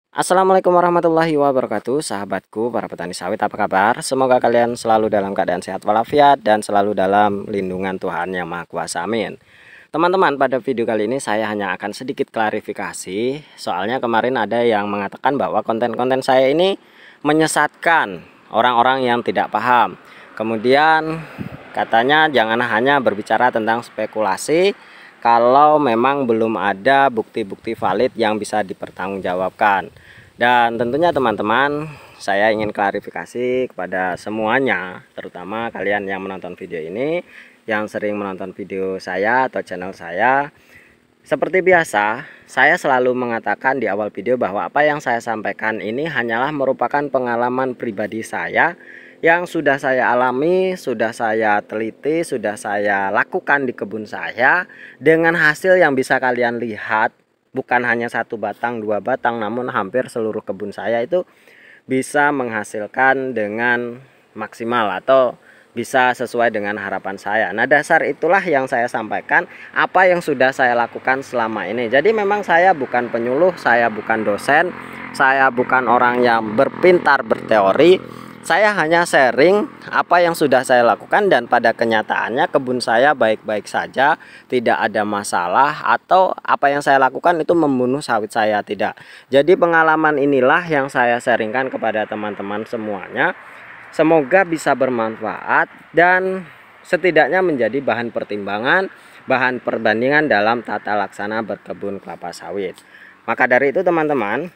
Assalamualaikum warahmatullahi wabarakatuh, sahabatku para petani sawit, apa kabar? Semoga kalian selalu dalam keadaan sehat walafiat dan selalu dalam lindungan Tuhan Yang Maha Kuasa, amin. Teman-teman, pada video kali ini saya hanya akan sedikit klarifikasi. Soalnya kemarin ada yang mengatakan bahwa konten-konten saya ini menyesatkan orang-orang yang tidak paham. Kemudian katanya jangan hanya berbicara tentang spekulasi kalau memang belum ada bukti-bukti valid yang bisa dipertanggungjawabkan. Dan tentunya teman-teman, saya ingin klarifikasi kepada semuanya, terutama kalian yang menonton video ini, yang sering menonton video saya atau channel saya. Seperti biasa, saya selalu mengatakan di awal video bahwa apa yang saya sampaikan ini hanyalah merupakan pengalaman pribadi saya yang sudah saya alami, sudah saya teliti, sudah saya lakukan di kebun saya, dengan hasil yang bisa kalian lihat. Bukan hanya satu batang, dua batang, namun hampir seluruh kebun saya itu bisa menghasilkan dengan maksimal atau bisa sesuai dengan harapan saya. Nah, dasar itulah yang saya sampaikan, apa yang sudah saya lakukan selama ini. Jadi memang saya bukan penyuluh, saya bukan dosen, saya bukan orang yang berpintar berteori. Saya hanya sharing apa yang sudah saya lakukan, dan pada kenyataannya kebun saya baik-baik saja, tidak ada masalah, atau apa yang saya lakukan itu membunuh sawit saya, tidak. Jadi pengalaman inilah yang saya sharingkan kepada teman-teman semuanya. Semoga bisa bermanfaat dan setidaknya menjadi bahan pertimbangan, bahan perbandingan dalam tata laksana berkebun kelapa sawit. Maka dari itu teman-teman,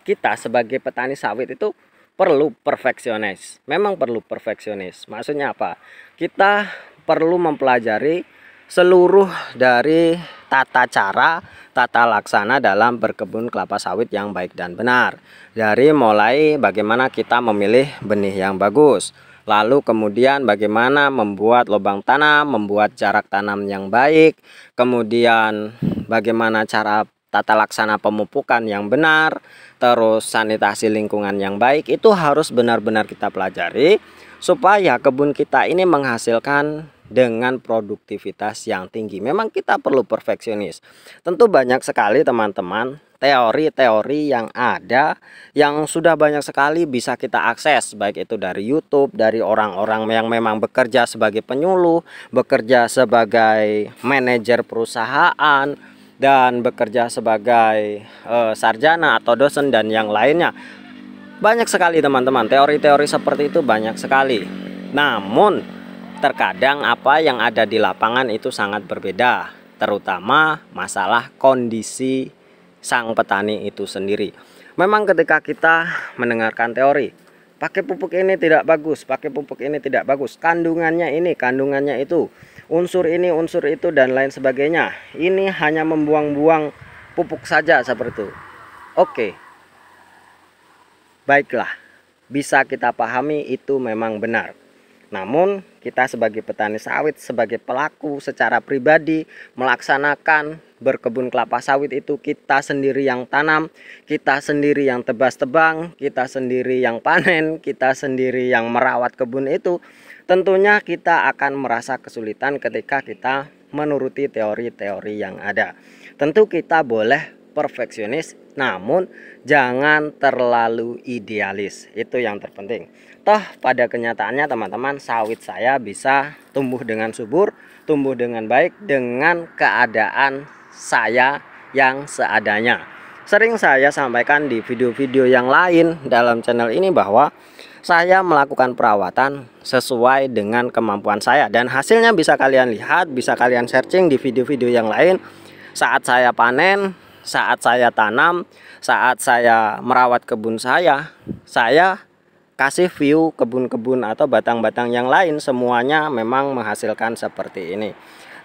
kita sebagai petani sawit itu perlu perfeksionis. Memang perlu perfeksionis. Maksudnya apa? Kita perlu mempelajari seluruh dari tata cara, tata laksana dalam berkebun kelapa sawit yang baik dan benar. Dari mulai bagaimana kita memilih benih yang bagus, lalu kemudian bagaimana membuat lubang tanam, membuat jarak tanam yang baik, kemudian bagaimana cara tata laksana pemupukan yang benar, terus sanitasi lingkungan yang baik, itu harus benar-benar kita pelajari supaya kebun kita ini menghasilkan dengan produktivitas yang tinggi. Memang kita perlu perfeksionis. Tentu banyak sekali teman-teman teori-teori yang ada, yang sudah banyak sekali bisa kita akses, baik itu dari YouTube, dari orang-orang yang memang bekerja sebagai penyuluh, bekerja sebagai manajer perusahaan, dan bekerja sebagai sarjana atau dosen dan yang lainnya. Banyak sekali teman-teman, teori-teori seperti itu banyak sekali. Namun terkadang apa yang ada di lapangan itu sangat berbeda, terutama masalah kondisi sang petani itu sendiri. Memang ketika kita mendengarkan teori, pakai pupuk ini tidak bagus, pakai pupuk ini tidak bagus, kandungannya ini, kandungannya itu, unsur ini, unsur itu, dan lain sebagainya, ini hanya membuang-buang pupuk saja seperti itu. Oke, baiklah, bisa kita pahami itu memang benar. Namun kita sebagai petani sawit, sebagai pelaku secara pribadi melaksanakan berkebun kelapa sawit itu, kita sendiri yang tanam, kita sendiri yang tebas tebang, kita sendiri yang panen, kita sendiri yang merawat kebun itu, tentunya kita akan merasa kesulitan ketika kita menuruti teori-teori yang ada. Tentu kita boleh perfeksionis, namun jangan terlalu idealis, itu yang terpenting. Toh pada kenyataannya teman-teman, sawit saya bisa tumbuh dengan subur, tumbuh dengan baik dengan keadaan saya yang seadanya. Sering saya sampaikan di video-video yang lain dalam channel ini bahwa saya melakukan perawatan sesuai dengan kemampuan saya, dan hasilnya bisa kalian lihat, bisa kalian searching di video-video yang lain. Saat saya panen, saat saya tanam, saat saya merawat kebun saya kasih view kebun-kebun atau batang-batang yang lain, semuanya memang menghasilkan seperti ini.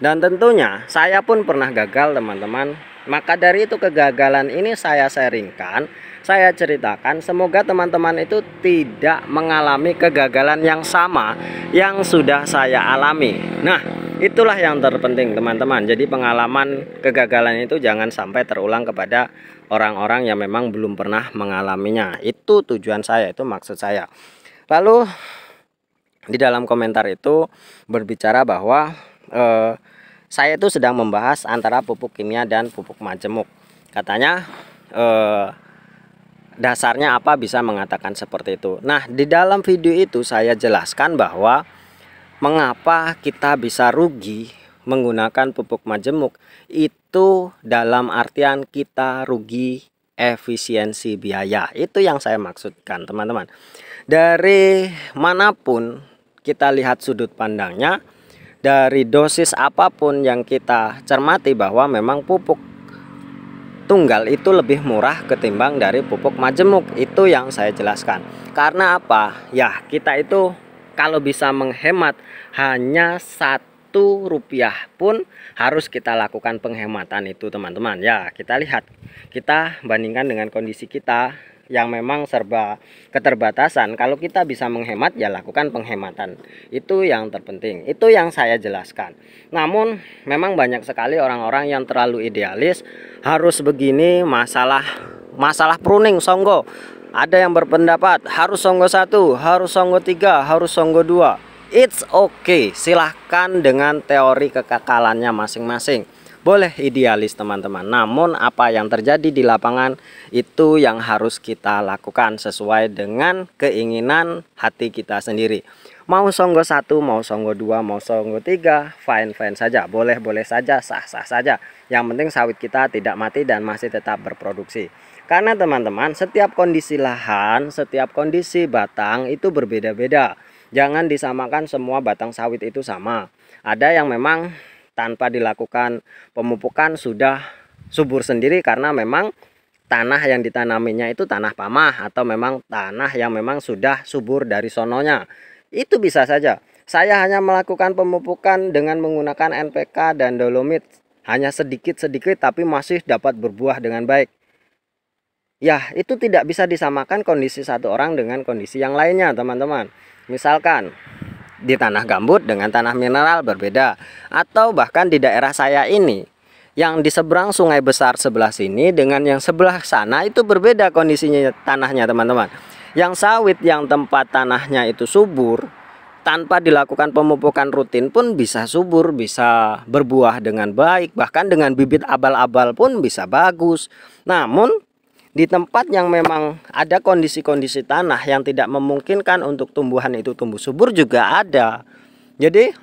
Dan tentunya saya pun pernah gagal teman-teman. Maka dari itu kegagalan ini saya sharingkan, saya ceritakan, semoga teman-teman itu tidak mengalami kegagalan yang sama yang sudah saya alami. Nah, itulah yang terpenting teman-teman. Jadi pengalaman kegagalan itu jangan sampai terulang kepada orang-orang yang memang belum pernah mengalaminya. Itu tujuan saya, itu maksud saya. Lalu di dalam komentar itu berbicara bahwa saya itu sedang membahas antara pupuk kimia dan pupuk majemuk. Katanya dasarnya apa bisa mengatakan seperti itu. Nah, di dalam video itu saya jelaskan bahwa mengapa kita bisa rugi menggunakan pupuk majemuk. Itu dalam artian kita rugi efisiensi biaya. Itu yang saya maksudkan, teman-teman. Dari manapun kita lihat sudut pandangnya, dari dosis apapun yang kita cermati, bahwa memang pupuk tunggal itu lebih murah ketimbang dari pupuk majemuk. Itu yang saya jelaskan. Karena apa? Ya, kita itu kalau bisa menghemat hanya Rp1 pun harus kita lakukan penghematan itu, teman-teman. Ya, kita lihat, kita bandingkan dengan kondisi kita yang memang serba keterbatasan. Kalau kita bisa menghemat, ya lakukan penghematan. Itu yang terpenting. Itu yang saya jelaskan. Namun memang banyak sekali orang-orang yang terlalu idealis, harus begini, masalah pruning songgo. Ada yang berpendapat harus songgo 1, harus songgo 3, harus songgo 2. It's okay, silahkan dengan teori kekekalannya masing-masing. Boleh idealis, teman-teman. Namun apa yang terjadi di lapangan itu yang harus kita lakukan sesuai dengan keinginan hati kita sendiri. Mau songgo 1, mau songgo 2, mau songgo 3, fine-fine saja, boleh-boleh saja, sah-sah saja. Yang penting sawit kita tidak mati dan masih tetap berproduksi. Karena teman-teman, setiap kondisi lahan, setiap kondisi batang itu berbeda-beda. Jangan disamakan semua batang sawit itu sama. Ada yang memang tanpa dilakukan pemupukan sudah subur sendiri karena memang tanah yang ditanaminya itu tanah pamah, atau memang tanah yang memang sudah subur dari sononya. Itu bisa saja. Saya hanya melakukan pemupukan dengan menggunakan NPK dan dolomit hanya sedikit-sedikit tapi masih dapat berbuah dengan baik. Ya, itu tidak bisa disamakan kondisi satu orang dengan kondisi yang lainnya, teman-teman. Misalkan di tanah gambut dengan tanah mineral berbeda, atau bahkan di daerah saya ini yang di seberang sungai besar sebelah sini dengan yang sebelah sana itu berbeda kondisinya tanahnya, teman-teman. Yang sawit yang tempat tanahnya itu subur, tanpa dilakukan pemupukan rutin pun bisa subur, bisa berbuah dengan baik, bahkan dengan bibit abal-abal pun bisa bagus. Namun di tempat yang memang ada kondisi-kondisi tanah yang tidak memungkinkan untuk tumbuhan itu tumbuh subur juga ada. Jadi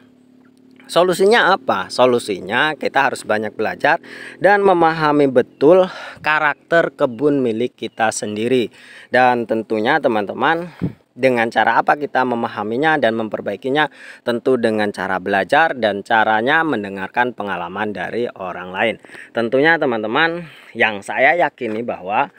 solusinya apa? Solusinya kita harus banyak belajar dan memahami betul karakter kebun milik kita sendiri. Dan tentunya teman-teman, dengan cara apa kita memahaminya dan memperbaikinya? Tentu dengan cara belajar dan caranya mendengarkan pengalaman dari orang lain. Tentunya teman-teman, yang saya yakini bahwa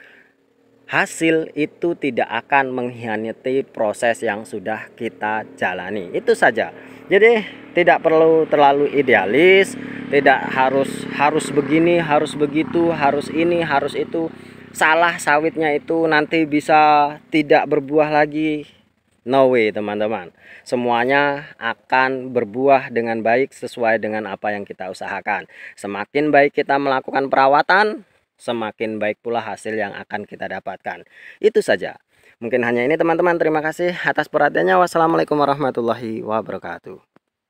hasil itu tidak akan mengkhianati proses yang sudah kita jalani. Itu saja. Jadi tidak perlu terlalu idealis, tidak harus begini, harus begitu, harus ini, harus itu. Salah sawitnya itu nanti bisa tidak berbuah lagi. No way, teman-teman. Semuanya akan berbuah dengan baik sesuai dengan apa yang kita usahakan. Semakin baik kita melakukan perawatan, semakin baik pula hasil yang akan kita dapatkan. Itu saja. Mungkin hanya ini, teman-teman. Terima kasih atas perhatiannya. Wassalamualaikum warahmatullahi wabarakatuh.